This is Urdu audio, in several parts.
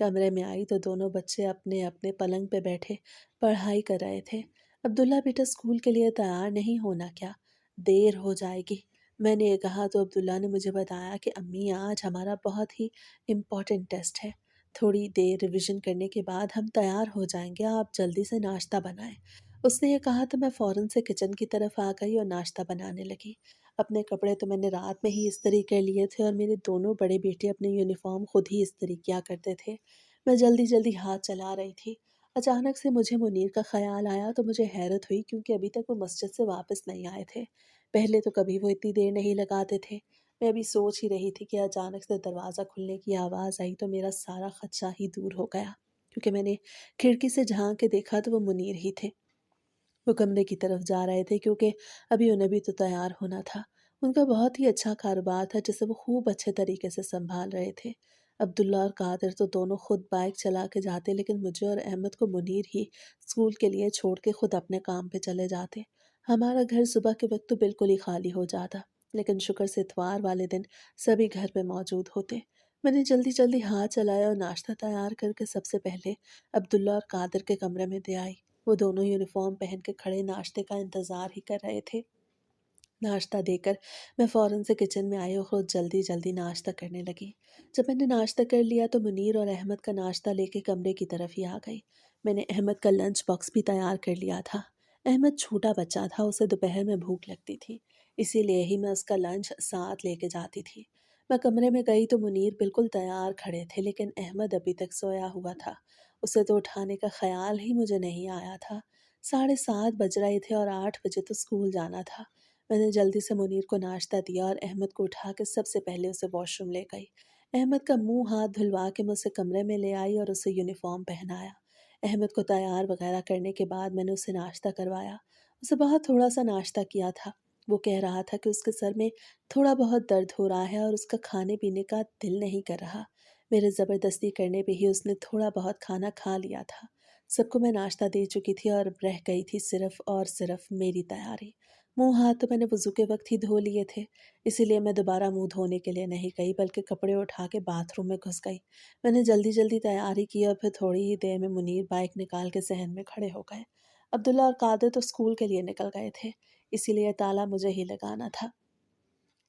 کمرے میں آئی تو دونوں بچے اپنے اپنے پلنگ پہ بیٹھے پڑھائی کر رہے تھے۔ عبداللہ بیٹا اسکول کے لیے تیار نہیں ہونا کیا؟ دیر ہو جائے گی۔ میں نے یہ کہا تو عبداللہ نے مجھے بتایا کہ امی آج ہمارا بہت ہی امپورٹنٹ ٹیسٹ ہے، تھوڑی دیر ریویژن کرنے کے بعد ہم تیار ہو جائیں گے، آپ جلدی سے ناشتہ بنائیں۔ اس نے یہ کہا تو میں فوراً سے کچن کی طرف آ گئی اور ناشتہ بنانے لگی۔ اپنے کپڑے تو میں نے رات میں ہی استری کر لیے تھے اور میرے دونوں بڑے بیٹے اپنے یونیفارم خود ہی استری کیا کرتے تھے۔ میں جلدی جلدی ہاتھ چلا رہی تھی۔ اچانک سے مجھے منیر کا خیال آیا تو مجھے حیرت ہوئی کیونکہ ابھی تک وہ مسجد سے واپس نہیں آئے تھے۔ پہلے تو کبھی وہ اتنی دیر نہیں لگاتے تھے۔ میں ابھی سوچ ہی رہی تھی کہ اچانک سے دروازہ کھلنے کی آواز آئی تو میرا سارا خدشہ ہی دور ہو گیا، کیونکہ میں نے کھڑکی سے جھانک کے دیکھا تو وہ منیر ہی تھے۔ وہ کمرے کی طرف جا رہے تھے کیونکہ ابھی انہیں بھی تو تیار ہونا تھا۔ ان کا بہت ہی اچھا کاروبار تھا جسے وہ خوب اچھے طریقے سے سنبھال رہے تھے۔ عبداللہ اور قادر تو دونوں خود بائک چلا کے جاتے، لیکن مجھے اور احمد کو منیر ہی اسکول کے لیے چھوڑ کے خود اپنے کام پہ چلے جاتے۔ ہمارا گھر صبح کے وقت تو بالکل ہی خالی ہو جاتا، لیکن شکر سے اتوار والے دن سبھی گھر پہ موجود ہوتے۔ میں نے جلدی جلدی ہاتھ چلایا اور ناشتہ تیار کر کے سب سے پہلے عبداللہ اور قادر کے کمرے میں دے آئی۔ وہ دونوں یونیفارم پہن کے کھڑے ناشتے کا انتظار ہی کر رہے تھے۔ ناشتہ دے کر میں فوراً سے کچن میں آئی اور خود جلدی جلدی ناشتہ کرنے لگی۔ جب میں نے ناشتہ کر لیا تو منیر اور احمد کا ناشتہ لے کے کمرے کی طرف ہی آ گئی۔ میں نے احمد کا لنچ باکس بھی تیار کر لیا تھا۔ احمد چھوٹا بچہ تھا، اسے دوپہر میں بھوک لگتی تھی، اسی لیے ہی میں اس کا لنچ ساتھ لے کے جاتی تھی۔ میں کمرے میں گئی تو منیر بالکل تیار کھڑے تھے، لیکن احمد ابھی تک سویا ہوا تھا۔ اسے تو اٹھانے کا خیال ہی مجھے نہیں آیا تھا۔ 7:30 بج رہے تھے اور 8 بجے تو اسکول جانا تھا۔ میں نے جلدی سے منیر کو ناشتہ دیا اور احمد کو اٹھا کے سب سے پہلے اسے واش روم لے گئی۔ احمد کا منہ ہاتھ دھلوا کے میں اسے کمرے میں لے آئی اور اسے یونیفارم پہنایا۔ احمد کو تیار وغیرہ کرنے کے بعد میں نے اسے ناشتہ کروایا۔ اسے بہت تھوڑا سا ناشتہ کیا تھا۔ وہ کہہ رہا تھا کہ اس کے سر میں تھوڑا بہت درد ہو رہا ہے اور اس کا کھانے پینے کا دل نہیں کر رہا۔ میرے زبردستی کرنے پہ ہی اس نے تھوڑا بہت کھانا کھا لیا تھا۔ سب کو میں ناشتہ دے چکی تھی اور رہ گئی تھی صرف اور صرف میری تیاری۔ منہ ہاتھ تو میں نے وضو کے وقت ہی دھو لیے تھے، اسی لیے میں دوبارہ منہ دھونے کے لیے نہیں گئی بلکہ کپڑے اٹھا کے باتھ روم میں گھس گئی۔ میں نے جلدی جلدی تیاری کی اور پھر تھوڑی ہی دیر میں منیر بائک نکال کے صحن میں کھڑے ہو گئے۔ عبداللہ اور قادر تو اسکول کے لیے نکل گئے تھے، اسی لیے تالا مجھے ہی لگانا تھا۔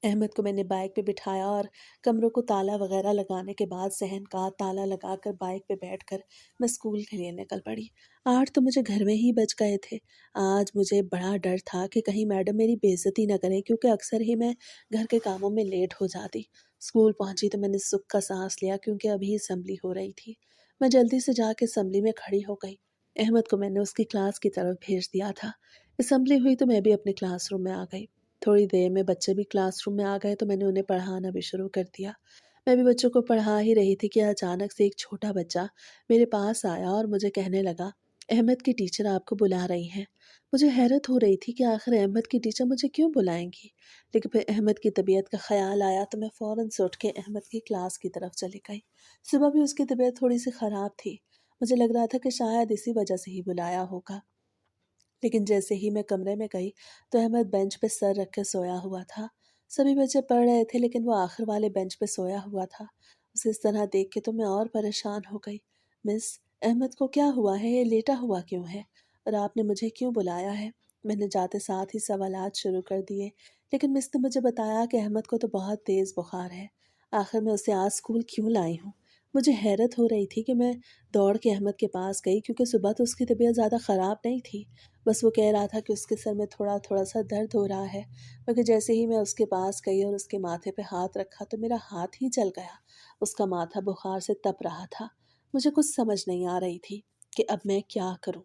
احمد کو میں نے بائک پہ بٹھایا اور کمروں کو تالا وغیرہ لگانے کے بعد صحن کا تالا لگا کر بائک پہ بیٹھ کر میں اسکول کے لیے نکل پڑی۔ 8 تو مجھے گھر میں ہی بج گئے تھے۔ آج مجھے بڑا ڈر تھا کہ کہیں میڈم میری بےعزتی نہ کرے، کیونکہ اکثر ہی میں گھر کے کاموں میں لیٹ ہو جاتی۔ اسکول پہنچی تو میں نے سکھ کا سانس لیا کیونکہ ابھی اسمبلی ہو رہی تھی۔ میں جلدی سے جا کے اسمبلی میں کھڑی ہو گئی۔ احمد کو میں نے اس کی کلاس کی طرف بھیج دیا تھا۔ اسمبلی ہوئی تو میں بھی اپنے کلاس روم میں آ گئی۔ تھوڑی دیر میں بچے بھی کلاس روم میں آ گئے تو میں نے انہیں پڑھانا بھی شروع کر دیا۔ میں بھی بچوں کو پڑھا ہی رہی تھی کہ اچانک سے ایک چھوٹا بچہ میرے پاس آیا اور مجھے کہنے لگا، احمد کی ٹیچر آپ کو بلا رہی ہیں۔ مجھے حیرت ہو رہی تھی کہ آخر احمد کی ٹیچر مجھے کیوں بلائیں گی، لیکن پھر احمد کی طبیعت کا خیال آیا تو میں فوراً سے اٹھ کے احمد کی کلاس کی طرف چلی گئی۔ صبح بھی اس کی طبیعت تھوڑی سی خراب تھی، مجھے لگ رہا تھا کہ شاید اسی وجہ سے ہی بلایا ہوگا۔ لیکن جیسے ہی میں کمرے میں گئی تو احمد بینچ پہ سر رکھ کے سویا ہوا تھا۔ سبھی بچے پڑھ رہے تھے لیکن وہ آخر والے بینچ پہ سویا ہوا تھا۔ اسے اس طرح دیکھ کے تو میں اور پریشان ہو گئی۔ مس، احمد کو کیا ہوا ہے؟ یہ لیٹا ہوا کیوں ہے؟ اور آپ نے مجھے کیوں بلایا ہے؟ میں نے جاتے ساتھ ہی سوالات شروع کر دیے، لیکن مس نے مجھے بتایا کہ احمد کو تو بہت تیز بخار ہے۔ آخر میں اسے آج اسکول کیوں لائی ہوں؟ مجھے حیرت ہو رہی تھی کہ میں دوڑ کے احمد کے پاس گئی کیونکہ صبح تو اس کی طبیعت زیادہ خراب نہیں تھی، بس وہ کہہ رہا تھا کہ اس کے سر میں تھوڑا تھوڑا سا درد ہو رہا ہے۔ مگر جیسے ہی میں اس کے پاس گئی اور اس کے ماتھے پہ ہاتھ رکھا تو میرا ہاتھ ہی جل گیا۔ اس کا ماتھا بخار سے تپ رہا تھا۔ مجھے کچھ سمجھ نہیں آ رہی تھی کہ اب میں کیا کروں،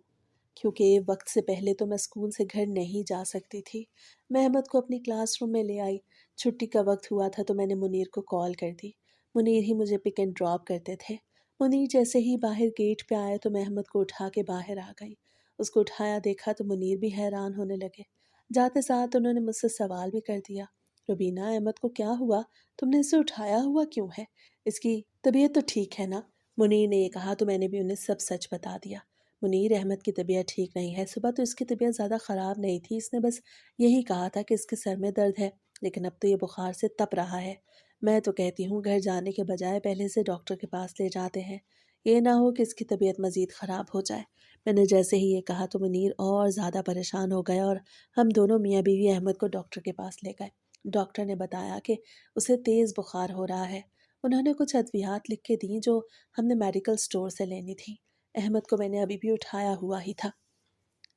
کیونکہ وقت سے پہلے تو میں اسکول سے گھر نہیں جا سکتی تھی۔ میں احمد کو اپنی کلاس روم میں لے آئی۔ چھٹی کا وقت ہوا تھا تو میں نے منیر کو کال کر دی۔ منیر ہی مجھے پک اینڈ ڈراپ کرتے تھے۔ منیر جیسے ہی باہر گیٹ پہ آئے تو میں احمد کو اٹھا کے باہر آ گئی۔ اس کو اٹھایا دیکھا تو منیر بھی حیران ہونے لگے۔ جاتے ساتھ انہوں نے مجھ سے سوال بھی کر دیا، روبینہ، احمد کو کیا ہوا؟ تم نے اسے اٹھایا ہوا کیوں ہے؟ اس کی طبیعت تو ٹھیک ہے نا؟ منیر نے یہ کہا تو میں نے بھی انہیں سب سچ بتا دیا۔ منیر، احمد کی طبیعت ٹھیک نہیں ہے، صبح تو اس کی طبیعت زیادہ خراب نہیں تھی، اس نے بس یہی کہا تھا کہ اس کے سر میں درد ہے، لیکن اب تو یہ بخار سے تپ رہا ہے۔ میں تو کہتی ہوں گھر جانے کے بجائے پہلے سے ڈاکٹر کے پاس لے جاتے ہیں، یہ نہ ہو کہ اس کی طبیعت مزید خراب ہو جائے۔ میں نے جیسے ہی یہ کہا تو منیر اور زیادہ پریشان ہو گیا اور ہم دونوں میاں بیوی احمد کو ڈاکٹر کے پاس لے گئے۔ ڈاکٹر نے بتایا کہ اسے تیز بخار ہو رہا ہے۔ انہوں نے کچھ ادویات لکھ کے دیں جو ہم نے میڈیکل سٹور سے لینی تھی۔ احمد کو میں نے ابھی بھی اٹھایا ہوا ہی تھا۔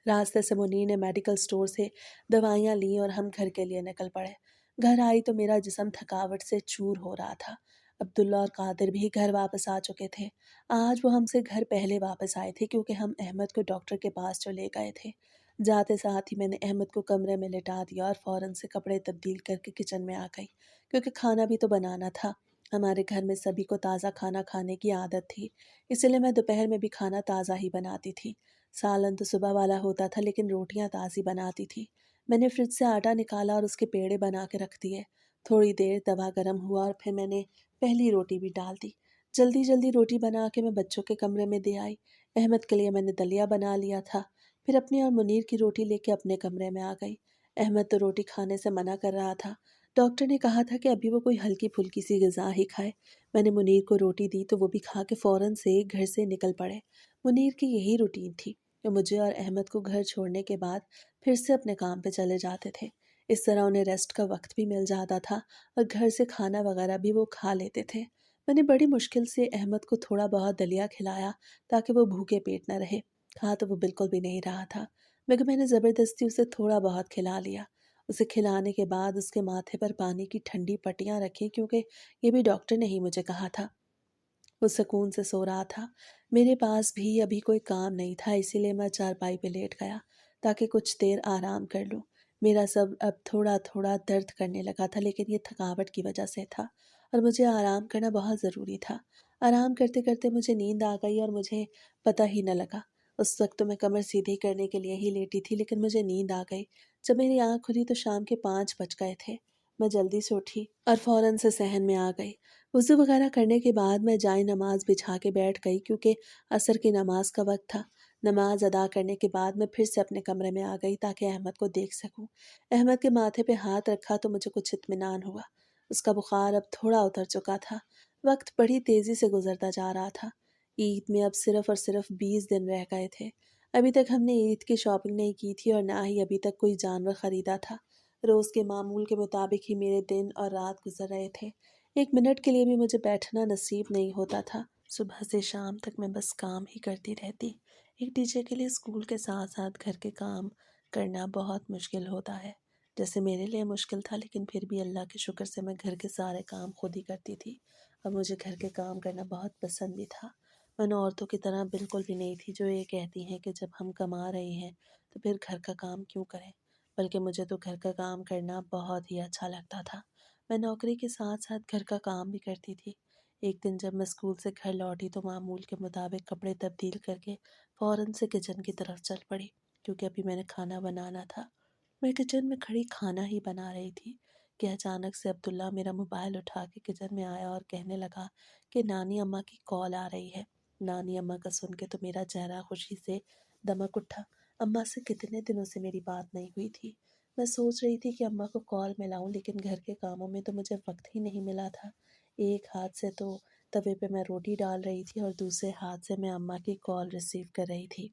راستے سے منیر نے میڈیکل سٹور سے دوائیاں لیں اور ہم گھر کے لیے نکل پڑے۔ گھر آئی تو میرا جسم تھکاوٹ سے چور ہو رہا تھا۔ عبداللہ اور قادر بھی گھر واپس آ چکے تھے۔ آج وہ ہم سے گھر پہلے واپس آئے تھے کیونکہ ہم احمد کو ڈاکٹر کے پاس جو لے گئے تھے۔ جاتے ساتھ ہی میں نے احمد کو کمرے میں لٹا دیا اور فوراً سے کپڑے تبدیل کر کے کچن میں آ گئی کیونکہ کھانا بھی تو بنانا تھا۔ ہمارے گھر میں سبھی کو تازہ کھانا کھانے کی عادت تھی، اس لیے میں دوپہر میں بھی کھانا تازہ ہی بناتی تھی۔ سالن تو صبح والا ہوتا تھا لیکن روٹیاں تازی بناتی تھی۔ میں نے فریج سے آٹا نکالا اور اس کے پیڑے بنا کے رکھ دیے۔ تھوڑی دیر توا گرم ہوا اور پھر میں نے پہلی روٹی بھی ڈال دی۔ جلدی جلدی روٹی بنا کے میں بچوں کے کمرے میں دے آئی۔ احمد کے لیے میں نے دلیا بنا لیا تھا، پھر اپنی اور منیر کی روٹی لے کے اپنے کمرے میں آ گئی۔ احمد تو روٹی کھانے سے منع کر رہا تھا۔ ڈاکٹر نے کہا تھا کہ ابھی وہ کوئی ہلکی پھلکی سی غذا ہی کھائے۔ میں نے منیر کو روٹی دی تو وہ بھی کھا کے فوراً سے گھر سے نکل پڑے۔ منیر کی یہی روٹین تھی کہ مجھے اور احمد کو گھر چھوڑنے کے بعد پھر سے اپنے کام پہ چلے جاتے تھے۔ اس طرح انہیں ریسٹ کا وقت بھی مل جاتا تھا اور گھر سے کھانا وغیرہ بھی وہ کھا لیتے تھے۔ میں نے بڑی مشکل سے احمد کو تھوڑا بہت دلیا کھلایا تاکہ وہ بھوکے پیٹ نہ رہے۔ کھا تو وہ بالکل بھی نہیں رہا تھا، مگر میں نے زبردستی اسے تھوڑا بہت کھلا لیا۔ اسے کھلانے کے بعد اس کے ماتھے پر پانی کی ٹھنڈی پٹیاں رکھی کیونکہ یہ بھی ڈاکٹر نے ہی مجھے کہا تھا۔ وہ سکون سے سو رہا تھا۔ میرے پاس بھی ابھی کوئی کام نہیں تھا، اسی لیے میں چارپائی پہ لیٹ گیا تاکہ کچھ دیر آرام کر لوں۔ میرا سب اب تھوڑا تھوڑا درد کرنے لگا تھا لیکن یہ تھکاوٹ کی وجہ سے تھا اور مجھے آرام کرنا بہت ضروری تھا۔ آرام کرتے کرتے مجھے نیند آ گئی اور مجھے پتہ ہی نہ لگا۔ اس وقت تو میں کمر سیدھی کرنے کے لیے ہی لیٹی تھی لیکن مجھے نیند آ گئی۔ جب میری آنکھ کھلی تو شام کے 5 بج گئے تھے۔ میں جلدی سے اٹھی اور فوراً سے صحن میں آ گئی۔ وضو وغیرہ کرنے کے بعد میں جائے نماز بچھا کے بیٹھ گئی کیونکہ عصر کی نماز کا وقت تھا۔ نماز ادا کرنے کے بعد میں پھر سے اپنے کمرے میں آ گئی تاکہ احمد کو دیکھ سکوں۔ احمد کے ماتھے پہ ہاتھ رکھا تو مجھے کچھ اطمینان ہوا۔ اس کا بخار اب تھوڑا اتر چکا تھا۔ وقت بڑی تیزی سے گزرتا جا رہا تھا۔ عید میں اب صرف اور صرف 20 دن رہ گئے تھے۔ ابھی تک ہم نے عید کی شاپنگ نہیں کی تھی اور نہ ہی ابھی تک کوئی جانور خریدا تھا۔ روز کے معمول کے مطابق ہی میرے دن اور رات گزر رہے تھے۔ ایک منٹ کے لیے بھی مجھے بیٹھنا نصیب نہیں ہوتا تھا۔ صبح سے شام تک میں بس کام ہی کرتی رہتی۔ ایک ٹیچر کے لیے اسکول کے ساتھ ساتھ گھر کے کام کرنا بہت مشکل ہوتا ہے، جیسے میرے لیے مشکل تھا، لیکن پھر بھی اللہ کے شکر سے میں گھر کے سارے کام خود ہی کرتی تھی اور مجھے گھر کے کام کرنا بہت پسند بھی تھا۔ میں نے عورتوں کی طرح بالکل بھی نہیں تھی جو یہ کہتی ہیں کہ جب ہم کما رہے ہیں تو پھر گھر کا کام کیوں کریں، بلکہ مجھے تو گھر کا کام کرنا بہت ہی اچھا لگتا تھا۔ میں نوکری کے ساتھ ساتھ گھر کا کام بھی کرتی تھی۔ ایک دن جب میں اسکول سے گھر لوٹی تو معمول کے مطابق کپڑے تبدیل کر کے فوراً سے کچن کی طرف چل پڑی کیونکہ ابھی میں نے کھانا بنانا تھا۔ میں کچن میں کھڑی کھانا ہی بنا رہی تھی کہ اچانک سے عبداللہ میرا موبائل اٹھا کے کچن میں آیا اور کہنے لگا کہ نانی اماں کی کال آ رہی ہے۔ نانی اماں کا سن کے تو میرا چہرہ خوشی سے دمک اٹھا۔ اماں سے کتنے دنوں سے میری بات نہیں ہوئی تھی۔ میں سوچ رہی تھی کہ اماں کو کال ملاؤں لیکن گھر کے کاموں میں تو مجھے وقت ہی نہیں ملا تھا۔ ایک ہاتھ سے تو توے پہ میں روٹی ڈال رہی تھی اور دوسرے ہاتھ سے میں اماں کی کال ریسیو کر رہی تھی۔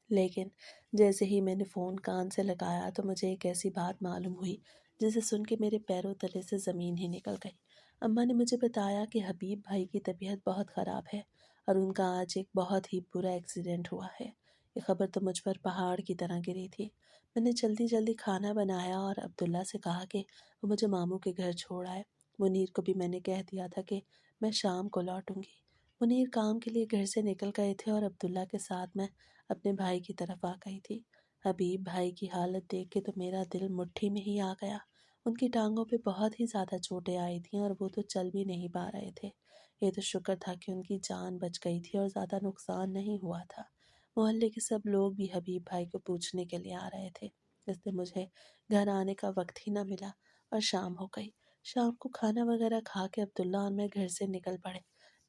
لیکن جیسے ہی میں نے فون کان سے لگایا تو مجھے ایک ایسی بات معلوم ہوئی جسے سن کے میرے پیروں تلے سے زمین ہی نکل گئی۔ اماں نے مجھے بتایا کہ حبیب بھائی کی طبیعت بہت خراب ہے اور ان کا آج ایک بہت ہی برا ایکسیڈنٹ ہوا ہے۔ یہ خبر تو مجھ پر پہاڑ کی طرح گری تھی۔ میں نے جلدی جلدی کھانا بنایا اور عبداللہ سے کہا کہ وہ مجھے ماموں کے گھر چھوڑ آئے۔ منیر کو بھی میں نے کہہ دیا تھا کہ میں شام کو لوٹوں گی۔ منیر کام کے لیے گھر سے نکل گئے تھے اور عبداللہ کے ساتھ میں اپنے بھائی کی طرف آ گئی تھی۔ حبیب بھائی کی حالت دیکھ کے تو میرا دل مٹھی میں ہی آ گیا۔ ان کی ٹانگوں پہ بہت ہی زیادہ چوٹیں آئی تھیں اور وہ تو چل بھی نہیں پا رہے تھے۔ یہ تو شکر تھا کہ ان کی جان بچ گئی تھی اور زیادہ نقصان نہیں ہوا تھا۔ محلے کے سب لوگ بھی حبیب بھائی کو پوچھنے کے لیے آ رہے تھے، اس لیے مجھے گھر آنے کا وقت ہی نہ ملا اور شام ہو گئی۔ شام کو کھانا وغیرہ کھا کے عبداللہ اور میں گھر سے نکل پڑے۔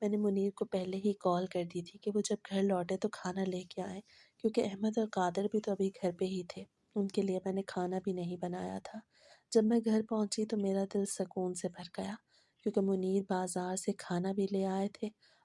میں نے منیر کو پہلے ہی کال کر دی تھی کہ وہ جب گھر لوٹے تو کھانا لے کے آئیں کیونکہ احمد اور قادر بھی تو ابھی گھر پہ ہی تھے۔ ان کے لیے میں نے کھانا بھی نہیں بنایا تھا۔ جب میں گھر پہنچی تو میرا دل سکون سے بھر گیا کیونکہ منیر بازار سے کھانا بھی لے آئے تھے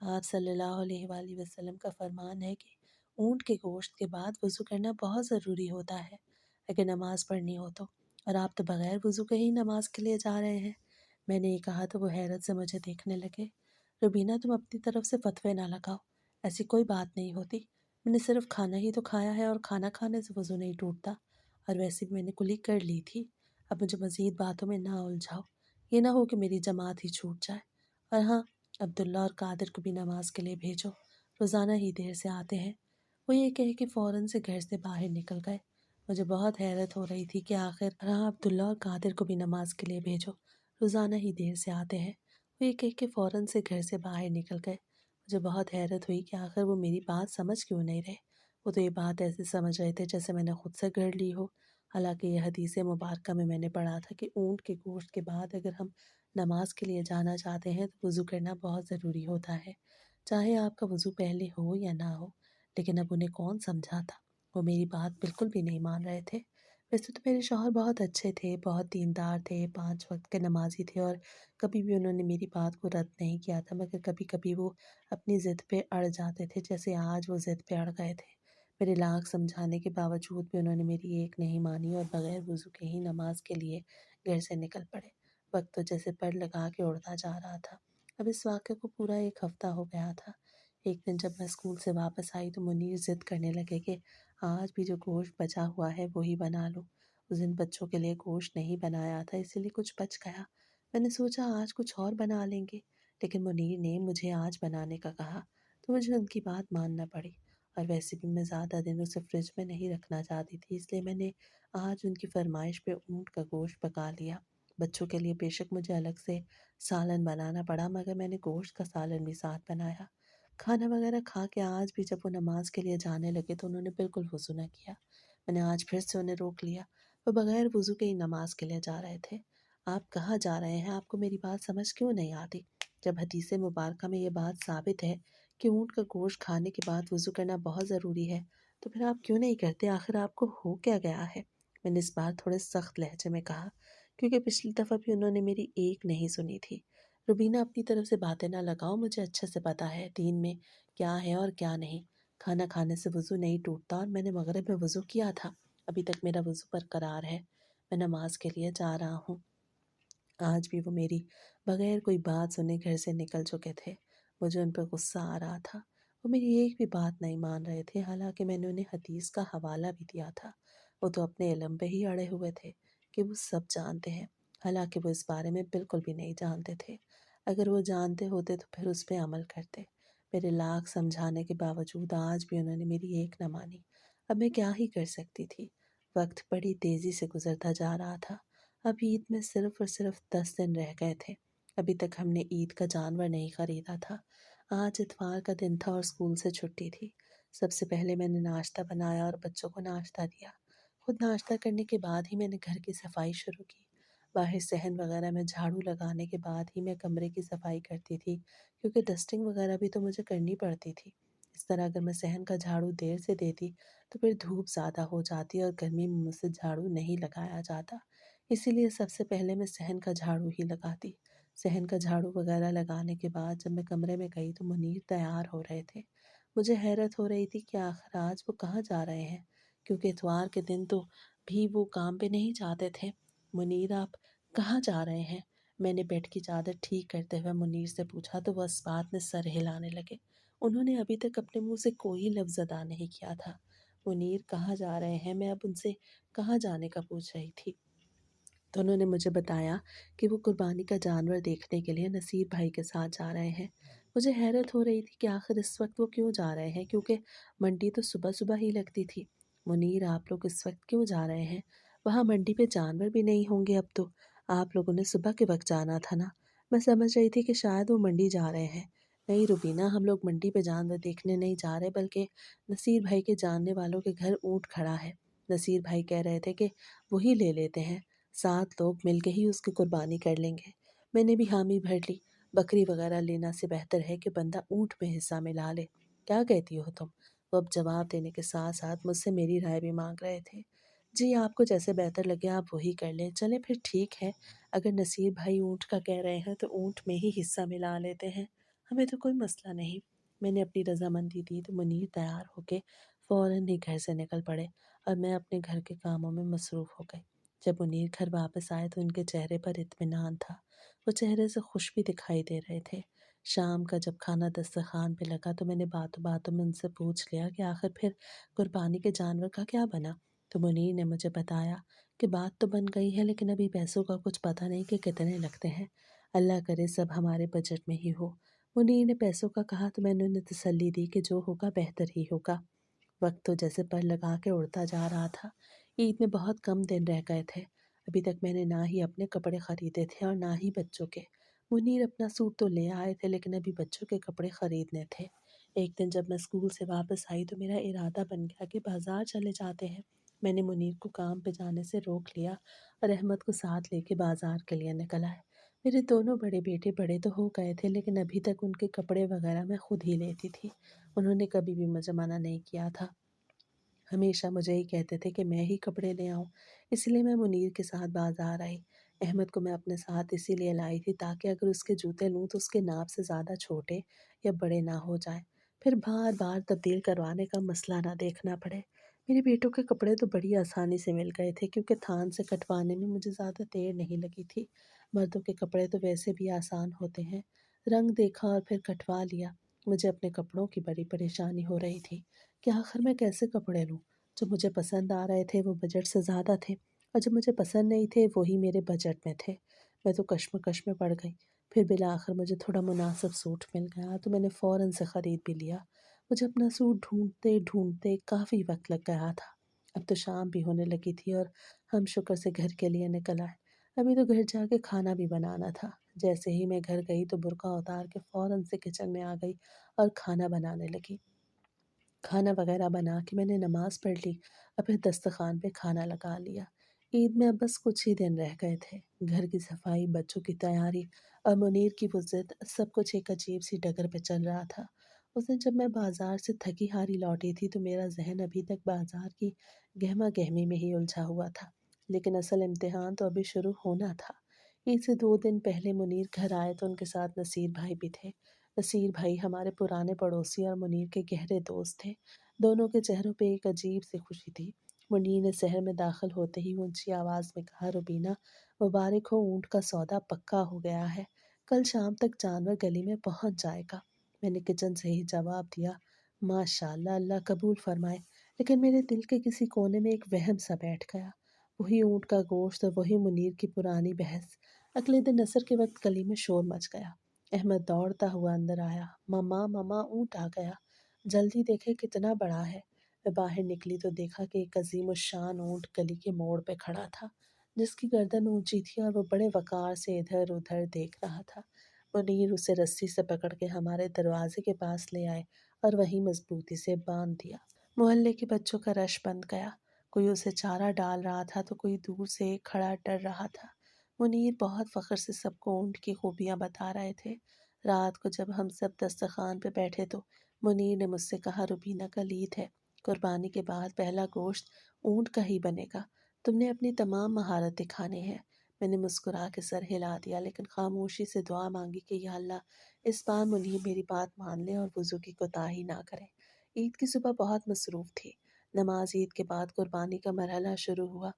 آپ صلی اللہ علیہ وآلہ وسلم کا فرمان ہے کہ اونٹ کے گوشت کے بعد وضو کرنا بہت ضروری ہوتا ہے اگر نماز پڑھنی ہو تو، اور آپ تو بغیر وضو کے ہی نماز کے لیے جا رہے ہیں۔ میں نے یہ کہا تو وہ حیرت سے مجھے دیکھنے لگے۔ روبینہ، تم اپنی طرف سے فتوے نہ لگاؤ، ایسی کوئی بات نہیں ہوتی، میں نے صرف کھانا ہی تو کھایا ہے اور کھانا کھانے سے وضو نہیں ٹوٹتا، اور ویسے بھی میں نے کلی کر لی تھی۔ اب مجھے مزید باتوں میں نہ الجھاؤ، یہ نہ ہو کہ میری جماعت ہی چھوٹ جائے۔ اور ہاں، عبداللہ اور قادر کو بھی نماز کے لیے بھیجو، روزانہ ہی دیر سے آتے ہیں۔ وہ یہ کہے کہ فوراً سے گھر سے باہر نکل گئے۔ مجھے بہت حیرت ہو رہی تھی کہ آخر ہاں، عبداللہ اور قادر کو بھی نماز کے لیے بھیجو، روزانہ ہی دیر سے آتے ہیں۔ وہ یہ کہہ کے فوراً سے گھر سے باہر نکل گئے۔ مجھے بہت حیرت ہوئی کہ آخر وہ میری بات سمجھ کیوں نہیں رہے۔ وہ تو یہ بات ایسے سمجھ رہے تھے جیسے میں نے خود سے گھڑ لی ہو، حالانکہ یہ حدیث مبارکہ میں نے پڑھا تھا کہ اونٹ کے گوشت کے بعد اگر ہم نماز کے لیے جانا چاہتے ہیں تو وضو کرنا بہت ضروری ہوتا ہے، چاہے آپ کا وضو پہلے ہو یا نہ ہو۔ لیکن اب انہیں کون سمجھا تھا، وہ میری بات بالکل بھی نہیں مان رہے تھے۔ ویسے تو میرے شوہر بہت اچھے تھے، بہت دیندار تھے، 5 وقت کے نمازی تھے، اور کبھی بھی انہوں نے میری بات کو رد نہیں کیا تھا، مگر کبھی کبھی وہ اپنی ضد پہ اڑ جاتے تھے، جیسے آج وہ ضد پہ اڑ گئے تھے۔ میرے لاکھ سمجھانے کے باوجود بھی انہوں نے میری ایک نہیں مانی اور بغیر وضو کے ہی نماز کے لیے گھر سے نکل پڑے۔ وقت تو جیسے پر لگا کے اڑتا جا رہا تھا۔ اب اس واقعے کو پورا 1 ہفتہ ہو گیا تھا۔ ایک دن جب میں اسکول سے واپس آئی تو منیر ضد کرنے لگے کہ آج بھی جو گوشت بچا ہوا ہے وہی بنا لوں۔ اس دن بچوں کے لیے گوشت نہیں بنایا تھا، اسی لیے کچھ بچ گیا۔ میں نے سوچا آج کچھ اور بنا لیں گے، لیکن منیر نے مجھے آج بنانے کا کہا تو مجھے ان کی بات ماننا پڑی، اور ویسے بھی میں زیادہ دن اسے فریج میں نہیں رکھنا چاہتی تھی، اس لیے میں نے آج ان کی فرمائش پہ اونٹ کا گوشت پکا لیا۔ بچوں کے لیے بے شک مجھے الگ سے سالن بنانا پڑا، مگر میں نے گوشت کا سالن بھی ساتھ بنایا۔ کھانا وغیرہ کھا کے آج بھی جب وہ نماز کے لیے جانے لگے تو انہوں نے بالکل وضو نہ کیا۔ میں نے آج پھر سے انہیں روک لیا، وہ بغیر وضو کے ہی نماز کے لیے جا رہے تھے۔ آپ کہاں جا رہے ہیں؟ آپ کو میری بات سمجھ کیوں نہیں آتی؟ جب حدیث مبارکہ میں یہ بات ثابت ہے کہ اونٹ کا گوشت کھانے کے بعد وضو کرنا بہت ضروری ہے تو پھر آپ کیوں نہیں کرتے؟ آخر آپ کو ہو کیا گیا ہے؟ میں نے اس بار تھوڑے سخت لہجے میں کہا، کیونکہ پچھلی دفعہ بھی انہوں نے میری ایک نہیں سنی تھی۔ روبینہ، اپنی طرف سے باتیں نہ لگاؤ، مجھے اچھے سے پتا ہے دین میں کیا ہے اور کیا نہیں۔ کھانا کھانے سے وضو نہیں ٹوٹتا، اور میں نے مغرب میں وضو کیا تھا، ابھی تک میرا وضو برقرار ہے، میں نماز کے لیے جا رہا ہوں۔ آج بھی وہ میری بغیر کوئی بات سنے گھر سے نکل چکے تھے۔ مجھے ان پہ غصہ آ رہا تھا، وہ میری ایک بھی بات نہیں مان رہے تھے، حالانکہ میں نے انہیں حدیث کا حوالہ بھی دیا تھا۔ وہ تو اپنے علم پہ ہی اڑے ہوئے تھے کہ وہ سب جانتے ہیں، حالانکہ وہ اس بارے میں بالکل بھی نہیں جانتے تھے۔ اگر وہ جانتے ہوتے تو پھر اس پہ عمل کرتے۔ میرے لاکھ سمجھانے کے باوجود آج بھی انہوں نے میری ایک نہ مانی۔ اب میں کیا ہی کر سکتی تھی؟ وقت بڑی تیزی سے گزرتا جا رہا تھا۔ اب عید میں صرف اور صرف 10 دن رہ گئے تھے۔ ابھی تک ہم نے عید کا جانور نہیں خریدا تھا۔ آج اتوار کا دن تھا اور اسکول سے چھٹی تھی۔ سب سے پہلے میں نے ناشتہ بنایا اور بچوں کو ناشتہ دیا۔ خود ناشتہ کرنے کے بعد ہی میں نے گھر کی صفائی شروع کی۔ باہر صحن وغیرہ میں جھاڑو لگانے کے بعد ہی میں کمرے کی صفائی کرتی تھی، کیونکہ ڈسٹنگ وغیرہ بھی تو مجھے کرنی پڑتی تھی۔ اس طرح اگر میں صحن کا جھاڑو دیر سے دیتی تو پھر دھوپ زیادہ ہو جاتی اور گرمی میں مجھ سے جھاڑو نہیں لگایا جاتا، اسی لیے سب سے پہلے میں صحن کا جھاڑو ہی لگاتی۔ صحن کا جھاڑو وغیرہ لگانے کے بعد جب میں کمرے میں گئی تو منیر تیار ہو رہے تھے۔ مجھے حیرت ہو رہی تھی کہ آخر آج وہ کہاں جا رہے ہیں، کیونکہ اتوار کے دن تو بھی وہ کام پہ نہیں جاتے تھے۔ منیر، آپ کہاں جا رہے ہیں؟ میں نے بیڈ کی چادر ٹھیک کرتے ہوئے منیر سے پوچھا تو وہ اس بات میں سر ہلانے لگے۔ انہوں نے ابھی تک اپنے منہ سے کوئی لفظ ادا نہیں کیا تھا۔ منیر کہاں جا رہے ہیں؟ میں اب ان سے کہاں جانے کا پوچھ رہی تھی تو انہوں نے مجھے بتایا کہ وہ قربانی کا جانور دیکھنے کے لیے نصیر بھائی کے ساتھ جا رہے ہیں۔ مجھے حیرت ہو رہی تھی کہ آخر اس وقت وہ کیوں جا رہے ہیں، کیونکہ منڈی تو صبح صبح ہی لگتی تھی۔ منیر، آپ لوگ اس وقت کیوں جا رہے ہیں؟ وہاں منڈی پہ جانور بھی نہیں ہوں گے اب تو، آپ لوگوں نے صبح کے وقت جانا تھا نا۔ میں سمجھ رہی تھی کہ شاید وہ منڈی جا رہے ہیں۔ نہیں روبینہ، ہم لوگ منڈی پہ جانور دیکھنے نہیں جا رہے، بلکہ نصیر بھائی کے جاننے والوں کے گھر اونٹ کھڑا ہے۔ نصیر بھائی کہہ رہے تھے کہ وہی لے لیتے ہیں، 7 لوگ مل کے ہی اس کی قربانی کر لیں گے۔ میں نے بھی حامی بھر لی، بکری وغیرہ لینا سے بہتر ہے کہ بندہ اونٹ میں حصہ ملا لے۔ کیا کہتی ہو تم؟ وہ اب جواب دینے کے ساتھ ساتھ مجھ سے میری رائے بھی مانگ رہے تھے۔ جی، آپ کو جیسے بہتر لگے آپ وہی کر لیں۔ چلیں پھر ٹھیک ہے، اگر نصیر بھائی اونٹ کا کہہ رہے ہیں تو اونٹ میں ہی حصہ ملا لیتے ہیں۔ ہمیں تو کوئی مسئلہ نہیں۔ میں نے اپنی رضامندی دی تو منیر تیار ہو کے فوراً ہی گھر سے نکل پڑے اور میں اپنے گھر کے کاموں میں مصروف ہو گئی۔ جب منیر گھر واپس آئے تو ان کے چہرے پر اطمینان تھا، وہ چہرے سے خوش بھی دکھائی دے رہے تھے۔ شام کا جب کھانا دسترخوان پہ لگا تو میں نے باتوں باتوں میں ان سے پوچھ لیا کہ آخر پھر قربانی کے جانور کا کیا بنا؟ تو منیر نے مجھے بتایا کہ بات تو بن گئی ہے لیکن ابھی پیسوں کا کچھ پتہ نہیں کہ کتنے لگتے ہیں۔ اللہ کرے سب ہمارے بجٹ میں ہی ہو۔ منیر نے پیسوں کا کہا تو میں نے انہیں تسلی دی کہ جو ہوگا بہتر ہی ہوگا۔ وقت تو جیسے پر لگا کے اڑتا جا رہا تھا۔ عید میں بہت کم دن رہ گئے تھے۔ ابھی تک میں نے نہ ہی اپنے کپڑے خریدے تھے اور نہ ہی بچوں کے۔ منیر اپنا سوٹ تو لے آئے تھے لیکن ابھی بچوں کے کپڑے خریدنے تھے۔ ایک دن جب میں اسکول سے واپس آئی تو میرا ارادہ بن گیا کہ بازار چلے جاتے ہیں۔ میں نے منیر کو کام پہ جانے سے روک لیا اور احمد کو ساتھ لے کے بازار کے لیے نکل آئے۔ میرے دونوں بڑے بیٹے بڑے تو ہو گئے تھے لیکن ابھی تک ان کے کپڑے وغیرہ میں خود ہی لیتی تھی۔ انہوں نے کبھی بھی مجھے منع نہیں کیا تھا، ہمیشہ مجھے ہی کہتے تھے کہ میں ہی کپڑے لے آؤں۔ اس لیے میں منیر کے ساتھ بازار آئی۔ احمد کو میں اپنے ساتھ اسی لیے لائی تھی تاکہ اگر اس کے جوتے لوں تو اس کے ناپ سے زیادہ چھوٹے یا بڑے نہ ہو جائیں، پھر بار بار تبدیل کروانے کا مسئلہ نہ دیکھنا پڑے۔ میرے بیٹوں کے کپڑے تو بڑی آسانی سے مل گئے تھے کیونکہ تھان سے کٹوانے میں مجھے زیادہ دیر نہیں لگی تھی۔ مردوں کے کپڑے تو ویسے بھی آسان ہوتے ہیں، رنگ دیکھا اور پھر کٹوا لیا۔ مجھے اپنے کپڑوں کی بڑی پریشانی ہو رہی تھی کہ آخر میں کیسے کپڑے لوں۔ جو مجھے پسند آ رہے تھے وہ بجٹ سے زیادہ تھے اور جو مجھے پسند نہیں تھے وہی میرے بجٹ میں تھے۔ میں تو کشمکش میں پڑ گئی۔ پھر بالآخر مجھے تھوڑا مناسب سوٹ مل گیا تو میں نے فوراً سے خرید بھی لیا۔ مجھے اپنا سوٹ ڈھونڈتے ڈھونڈتے کافی وقت لگ گیا تھا۔ اب تو شام بھی ہونے لگی تھی اور ہم شکر سے گھر کے لیے نکل آئے۔ ابھی تو گھر جا کے کھانا بھی بنانا تھا۔ جیسے ہی میں گھر گئی تو برقع اتار کے فوراً سے کچن میں آ گئی اور کھانا بنانے لگی۔ کھانا وغیرہ بنا کے میں نے نماز پڑھ لی اور پھر دسترخوان پہ کھانا لگا لیا۔ عید میں اب بس کچھ ہی دن رہ گئے تھے۔ گھر کی صفائی، بچوں کی تیاری اور منیر کی وہ ضد، سب کچھ ایک عجیب سی ڈگر پہ چل رہا تھا۔ اس دن جب میں بازار سے تھکی ہاری لوٹی تھی تو میرا ذہن ابھی تک بازار کی گہما گہمی میں ہی الجھا ہوا تھا، لیکن اصل امتحان تو ابھی شروع ہونا تھا۔ عید سے 2 دن پہلے منیر گھر آئے تو ان کے ساتھ نصیر بھائی بھی تھے۔ نصیر بھائی ہمارے پرانے پڑوسی اور منیر کے گہرے دوست تھے۔ دونوں کے چہروں پہ ایک عجیب سی خوشی تھی۔ منیر نے شہر میں داخل ہوتے ہی اونچی آواز میں کہا، روبینہ مبارک ہو، اونٹ کا سودا پکا ہو گیا ہے، کل شام تک جانور گلی میں پہنچ جائے گا۔ میں نے کچن سے ہی جواب دیا، ماشاء اللہ، اللہ قبول فرمائے۔ لیکن میرے دل کے کسی کونے میں ایک وہم سا بیٹھ گیا، وہی اونٹ کا گوشت اور وہی منیر کی پرانی بحث۔ اگلے دن عصر کے وقت گلی میں شور مچ گیا۔ احمد دوڑتا ہوا اندر آیا، مما مما اونٹ آ گیا، جلدی دیکھے کتنا بڑا ہے۔ میں باہر نکلی تو دیکھا کہ ایک عظیم الشان اونٹ گلی کے موڑ پہ کھڑا تھا، جس کی گردن اونچی تھی اور وہ بڑے وقار سے ادھر ادھر دیکھ رہا تھا۔ منیر اسے رسی سے پکڑ کے ہمارے دروازے کے پاس لے آئے اور وہیں مضبوطی سے باندھ دیا۔ محلے کے بچوں کا رش بند گیا، کوئی اسے چارہ ڈال رہا تھا تو کوئی دور سے ایک کھڑا ڈر رہا تھا۔ منیر بہت فخر سے سب کو اونٹ کی خوبیاں بتا رہے تھے۔ رات کو جب ہم سب دسترخوان پہ بیٹھے تو منیر نے مجھ سے کہا، روبینہ کل عید ہے، قربانی کے بعد پہلا گوشت اونٹ کا ہی بنے گا، تم نے اپنی تمام مہارت دکھانی ہے۔ میں نے مسکرا کے سر ہلا دیا لیکن خاموشی سے دعا مانگی کہ یا اللہ اس بار منیر میری بات مان لے اور وضو کی کوتاہی نہ کرے۔ عید کی صبح بہت مصروف تھی۔ نماز عید کے بعد قربانی کا مرحلہ شروع ہوا۔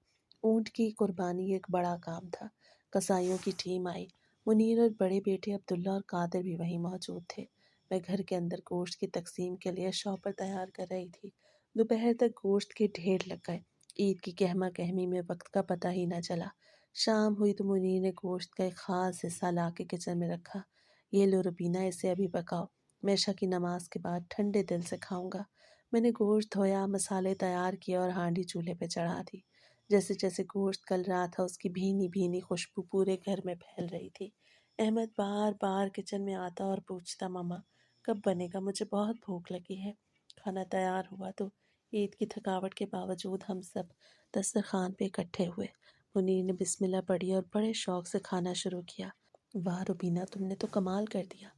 اونٹ کی قربانی ایک بڑا کام تھا۔ قصائیوں کی ٹیم آئی، منیر اور بڑے بیٹے عبداللہ اور قادر بھی وہیں موجود تھے۔ میں گھر کے اندر گوشت کی تقسیم کے لیے شاپر تیار کر رہی تھی۔ دوپہر تک گوشت کے ڈھیر لگ گئے۔ عید کی گہما گہمی میں وقت کا پتہ ہی نہ چلا۔ شام ہوئی تو منیر نے گوشت کا ایک خاص حصہ لا کے کچن میں رکھا، یہ لو روبینہ، اسے ابھی پکاؤ، میں عشاء کی نماز کے بعد ٹھنڈے دل سے کھاؤں گا۔ میں نے گوشت دھویا، مسالے تیار کیے اور ہانڈی چولہے پہ چڑھا دی۔ جیسے جیسے گوشت گل رہا تھا اس کی بھینی بھینی خوشبو پورے گھر میں پھیل رہی تھی۔ احمد بار بار کچن میں آتا اور پوچھتا، مما کب بنے گا، مجھے بہت بھوک لگی ہے۔ کھانا تیار ہوا تو عید کی تھکاوٹ کے باوجود ہم سب دسترخوان پہ اکٹھے ہوئے۔ منیر نے بسم اللہ پڑھی اور بڑے شوق سے کھانا شروع کیا۔ واہ روبینہ، تم نے تو کمال کر دیا،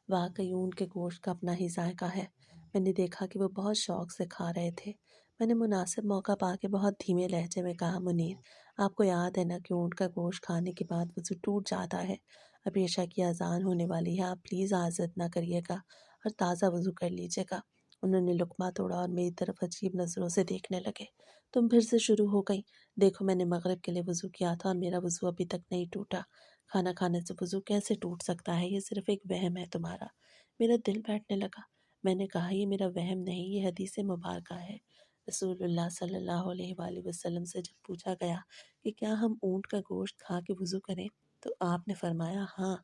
واقعی اونٹ کے گوشت کا اپنا ہی ذائقہ ہے۔ میں نے دیکھا کہ وہ بہت شوق سے کھا رہے تھے۔ میں نے مناسب موقع پا کے بہت دھیمے لہجے میں کہا، منیر آپ کو یاد ہے نا کہ اونٹ کا گوشت کھانے کے بعد وضو ٹوٹ جاتا ہے، ابھی عشاء کی اذان ہونے والی ہے، آپ پلیز آزاد نہ کریے گا اور تازہ وضو کر لیجیے گا۔ انہوں نے لقمہ توڑا اور میری طرف عجیب نظروں سے دیکھنے لگے۔ تم پھر سے شروع ہو گئی؟ دیکھو میں نے مغرب کے لیے وضو کیا تھا اور میرا وضو ابھی تک نہیں ٹوٹا۔ کھانا کھانے سے وضو کیسے ٹوٹ سکتا ہے؟ یہ صرف ایک وہم ہے تمہارا۔ میرا دل بیٹھنے لگا۔ میں نے کہا یہ میرا وہم نہیں، یہ حدیث مبارکہ ہے۔ رسول اللہ صلی اللہ علیہ وآلہ وسلم سے جب پوچھا گیا کہ کیا ہم اونٹ کا گوشت کھا کے وضو کریں تو آپ نے فرمایا ہاں۔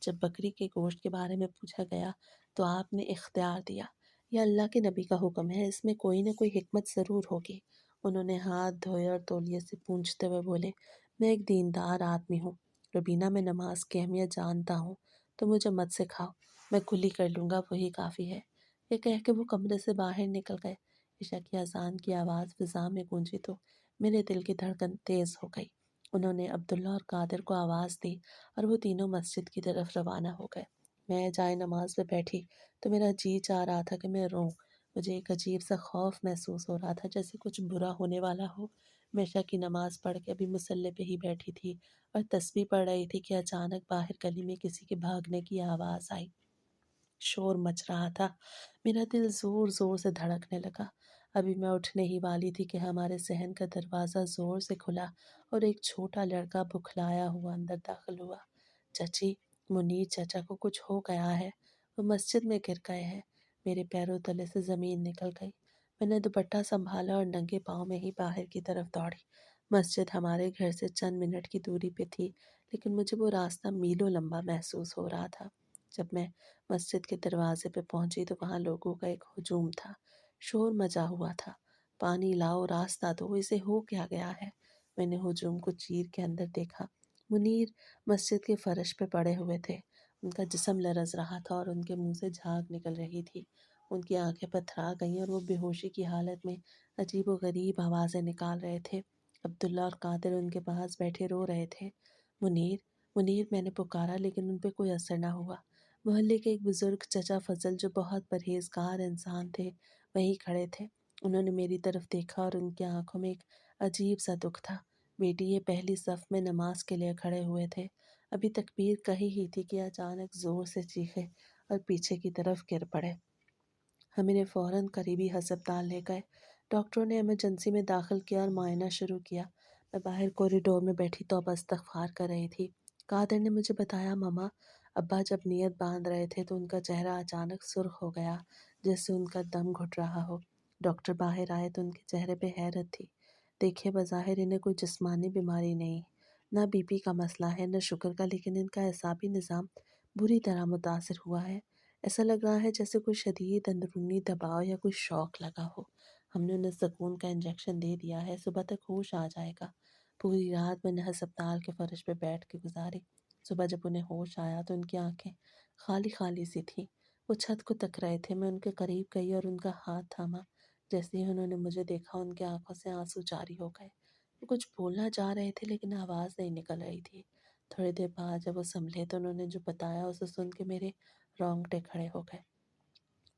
جب بکری کے گوشت کے بارے میں پوچھا گیا تو آپ نے اختیار دیا۔ یہ اللہ کے نبی کا حکم ہے، اس میں کوئی نہ کوئی حکمت ضرور ہوگی۔ انہوں نے ہاتھ دھوئے اور تولیے سے پونچھتے ہوئے بولے، میں ایک دیندار آدمی ہوں ربینہ، میں نماز کی اہمیت جانتا ہوں، تو مجھے مت سکھاؤ، میں کلی کر لوں گا، وہی کافی ہے۔ یہ کہہ کے وہ کمرے سے باہر نکل گئے۔ عشاء کی اذان کی آواز فضا میں گونجی تو میرے دل کی دھڑکن تیز ہو گئی۔ انہوں نے عبداللہ اور قادر کو آواز دی اور وہ تینوں مسجد کی طرف روانہ ہو گئے۔ میں جائے نماز پہ بیٹھی تو میرا جی چاہ رہا تھا کہ میں روں۔ مجھے ایک عجیب سا خوف محسوس ہو رہا تھا، جیسے کچھ برا ہونے والا ہو۔ میں عشاء کی نماز پڑھ کے ابھی مصلی پہ ہی بیٹھی تھی اور تسبیح پڑھ رہی تھی کہ اچانک باہر گلی میں کسی کے بھاگنے کی آواز آئی۔ شور مچ رہا تھا۔ میرا دل زور زور سے دھڑکنے لگا۔ ابھی میں اٹھنے ہی والی تھی کہ ہمارے صحن کا دروازہ زور سے کھلا اور ایک چھوٹا لڑکا بکھلایا ہوا اندر داخل ہوا۔ چچی، منیر چچا کو کچھ ہو گیا ہے، وہ مسجد میں گر گئے ہیں۔ میرے پیروں تلے سے زمین نکل گئی۔ میں نے دوپٹہ سنبھالا اور ننگے پاؤں میں ہی باہر کی طرف دوڑی۔ مسجد ہمارے گھر سے چند منٹ کی دوری پہ تھی، لیکن مجھے وہ راستہ میلوں لمبا محسوس ہو رہا تھا۔ جب میں مسجد کے دروازے پہ پہنچی تو وہاں لوگوں کا ایک ہجوم تھا۔ شور مچا ہوا تھا، پانی لاؤ، راستہ دو، اسے ہو کیا گیا ہے؟ میں نے ہجوم کو چیر کے اندر دیکھا۔ منیر مسجد کے فرش پہ پڑے ہوئے تھے۔ ان کا جسم لرز رہا تھا اور ان کے منہ سے جھاگ نکل رہی تھی۔ ان کی آنکھیں پتھرا گئیں اور وہ بے ہوشی کی حالت میں عجیب و غریب آوازیں نکال رہے تھے۔ عبداللہ اور قادر ان کے پاس بیٹھے رو رہے تھے۔ منیر، منیر، میں نے پکارا لیکن ان پہ کوئی اثر نہ ہوا۔ محلے کے ایک بزرگ چچا فضل جو بہت پرہیزگار انسان تھے وہیں کھڑے تھے۔ انہوں نے میری طرف دیکھا اور ان کی آنکھوں میں ایک عجیب سا دکھ تھا۔ بیٹی یہ پہلی صف میں نماز کے لیے کھڑے ہوئے تھے۔ ابھی تکبیر کہی ہی تھی کہ اچانک زور سے چیخے اور پیچھے کی طرف گر پڑے۔ ہم انہیں فوراً قریبی ہسپتال لے گئے۔ ڈاکٹروں نے ایمرجنسی میں داخل کیا اور معائنہ شروع کیا۔ میں باہر کوریڈور میں بیٹھی توبہ استغفار کر رہی تھی۔ قادر نے مجھے بتایا، ماما، ابا جب نیت باندھ رہے تھے تو ان کا چہرہ اچانک سرخ ہو گیا، جیسے ان کا دم گھٹ رہا ہو۔ ڈاکٹر باہر آئے تو ان کے چہرے پہ حیرت تھی۔ دیکھیے بظاہر انہیں کوئی جسمانی بیماری نہیں، نہ بی پی کا مسئلہ ہے نہ شوگر کا، لیکن ان کا اعصابی نظام بری طرح متاثر ہوا ہے۔ ایسا لگ رہا ہے جیسے کوئی شدید اندرونی دباؤ یا کوئی شوق لگا ہو۔ ہم نے انہیں سکون کا انجیکشن دے دیا ہے، صبح تک ہوش آ جائے گا۔ پوری رات میں نے ہسپتال کے فرش پہ بیٹھ کے گزاری۔ صبح جب انہیں ہوش آیا تو ان کی آنکھیں خالی خالی سی تھیں۔ وہ چھت کو تک رہے تھے۔ میں ان کے قریب گئی اور ان کا ہاتھ تھاما۔ جیسے ہی انہوں نے مجھے دیکھا ان کی آنکھوں سے آنسو جاری ہو گئے۔ وہ کچھ بولنا چاہ رہے تھے لیکن آواز نہیں نکل رہی تھی۔ تھوڑی دیر بعد جب وہ سنبھلے تو انہوں نے جو بتایا اسے سن کے میرے رونگٹے کھڑے ہو گئے۔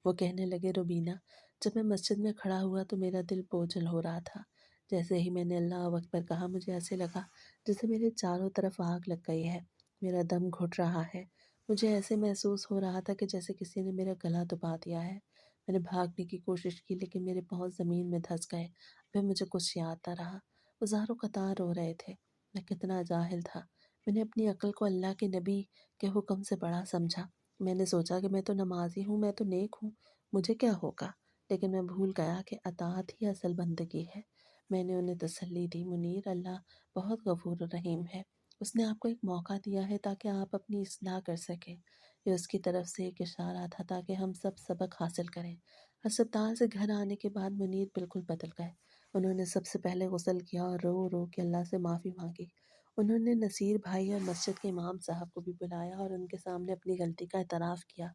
وہ کہنے لگے، روبینہ، جب میں مسجد میں کھڑا ہوا تو میرا دل بوجھل ہو رہا تھا۔ جیسے ہی میں نے اللہ اکبر کہا مجھے ایسے لگا جیسے میرے چاروں طرف آگ لگ گئی ہے۔ میرا دم گھٹ رہا ہے۔ مجھے ایسے محسوس ہو رہا تھا کہ جیسے کسی نے میرا گلا دبا دیا ہے۔ میں نے بھاگنے کی کوشش کی لیکن میرے پاؤں زمین میں دھس گئے۔ پھر مجھے کچھ یاد نہ رہا۔ وہ زاروں قطار رو رہے تھے۔ میں کتنا جاہل تھا۔ میں نے اپنی عقل کو اللہ کے نبی کے حکم سے بڑا سمجھا۔ میں نے سوچا کہ میں تو نمازی ہوں، میں تو نیک ہوں، مجھے کیا ہوگا؟ لیکن میں بھول گیا کہ اطاعت ہی اصل بندگی ہے۔ میں نے انہیں تسلی دی، منیر، اللہ بہت غفور رحیم ہے۔ اس نے آپ کو ایک موقع دیا ہے تاکہ آپ اپنی اصلاح کر سکیں۔ یہ اس کی طرف سے ایک اشارہ تھا تاکہ ہم سب سبق حاصل کریں۔ ہسپتال سے گھر آنے کے بعد منیر بالکل بدل گئے۔ انہوں نے سب سے پہلے غسل کیا اور رو رو کے اللہ سے معافی مانگی۔ انہوں نے نصیر بھائی اور مسجد کے امام صاحب کو بھی بلایا اور ان کے سامنے اپنی غلطی کا اعتراف کیا۔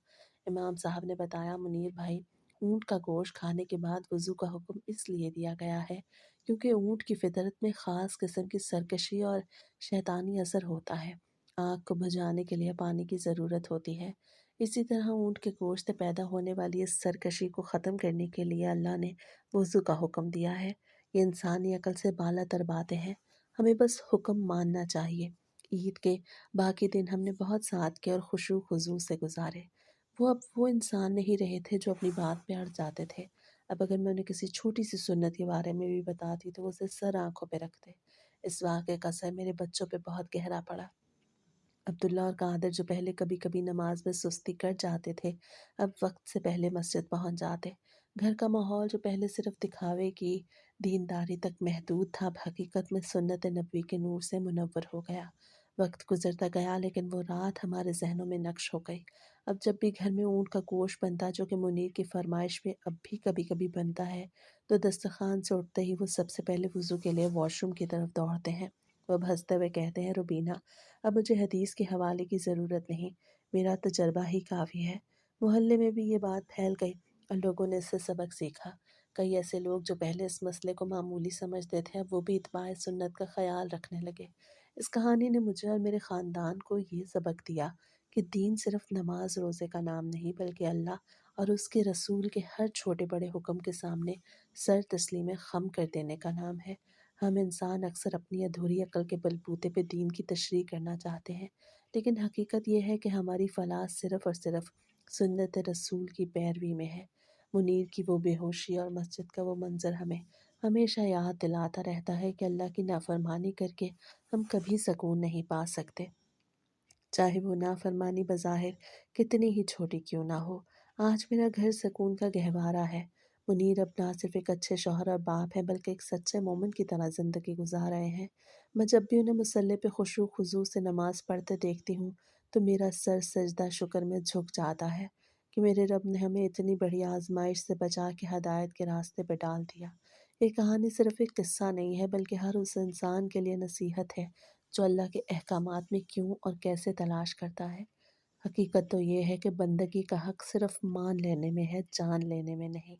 امام صاحب نے بتایا، منیر بھائی، اونٹ کا گوشت کھانے کے بعد وضو کا حکم اس لیے دیا گیا ہے کیونکہ اونٹ کی فطرت میں خاص قسم کی سرکشی اور شیطانی اثر ہوتا ہے۔ آگ کو بجھانے کے لیے پانی کی ضرورت ہوتی ہے۔ اسی طرح اونٹ کے گوشت سے پیدا ہونے والی اس سرکشی کو ختم کرنے کے لیے اللہ نے وضو کا حکم دیا ہے۔ یہ انسانی عقل سے بالا تر باتیں ہیں، ہمیں بس حکم ماننا چاہیے۔ عید کے باقی دن ہم نے بہت ساتھ کے اور خشوع خضوع سے گزارے۔ وہ اب وہ انسان نہیں رہے تھے جو اپنی بات پہ اڑ جاتے تھے۔ اب اگر میں انہیں کسی چھوٹی سی سنت کے بارے میں بھی بتاتی تو وہ اسے سر آنکھوں پہ رکھتے۔ اس واقعے کا اثر میرے بچوں پہ بہت گہرا پڑا۔ عبداللہ اور قادر جو پہلے کبھی کبھی نماز میں سستی کر جاتے تھے، اب وقت سے پہلے مسجد پہنچ جاتے۔ گھر کا ماحول جو پہلے صرف دکھاوے کی دینداری تک محدود تھا، اب حقیقت میں سنت نبوی کے نور سے منور ہو گیا۔ وقت گزرتا گیا لیکن وہ رات ہمارے ذہنوں میں نقش ہو گئی۔ اب جب بھی گھر میں اونٹ کا گوشت بنتا، جو کہ منیر کی فرمائش پہ اب بھی کبھی کبھی بنتا ہے، تو دسترخوان سے اٹھتے ہی وہ سب سے پہلے وضو کے لیے واش روم کی طرف دوڑتے ہیں۔ وہ اب ہنستے ہوئے کہتے ہیں، روبینہ، اب مجھے حدیث کے حوالے کی ضرورت نہیں، میرا تجربہ ہی کافی ہے۔ محلے میں بھی یہ بات پھیل گئی اور لوگوں نے اس سے سبق سیکھا۔ کئی ایسے لوگ جو پہلے اس مسئلے کو معمولی سمجھتے تھے، اب وہ بھی اتباع سنت کا خیال رکھنے لگے۔ اس کہانی نے مجھے اور میرے خاندان کو یہ سبق دیا کہ دین صرف نماز روزے کا نام نہیں، بلکہ اللہ اور اس کے رسول کے ہر چھوٹے بڑے حکم کے سامنے سر تسلیم خم کر دینے کا نام ہے۔ ہم انسان اکثر اپنی ادھوری عقل کے بل بوتے پہ دین کی تشریح کرنا چاہتے ہیں، لیکن حقیقت یہ ہے کہ ہماری فلاح صرف اور صرف سنت رسول کی پیروی میں ہے۔ منیر کی وہ بے ہوشی اور مسجد کا وہ منظر ہمیں ہمیشہ یاد دلاتا رہتا ہے کہ اللہ کی نافرمانی کر کے ہم کبھی سکون نہیں پا سکتے، چاہے وہ نافرمانی بظاہر کتنی ہی چھوٹی کیوں نہ ہو۔ آج میرا گھر سکون کا گہوارہ ہے۔ منیر اب نہ صرف ایک اچھے شوہر اور باپ ہیں، بلکہ ایک سچے مومن کی طرح زندگی گزار رہے ہیں۔ میں جب بھی انہیں مصلی پہ خشوع خضوع سے نماز پڑھتے دیکھتی ہوں تو میرا سر سجدہ شکر میں جھک جاتا ہے کہ میرے رب نے ہمیں اتنی بڑی آزمائش سے بچا کے ہدایت کے راستے پہ ڈال دیا۔ یہ کہانی صرف ایک قصہ نہیں ہے، بلکہ ہر اس انسان کے لیے نصیحت ہے جو اللہ کے احکامات میں کیوں اور کیسے تلاش کرتا ہے۔ حقیقت تو یہ ہے کہ بندگی کا حق صرف مان لینے میں ہے، جان لینے میں نہیں۔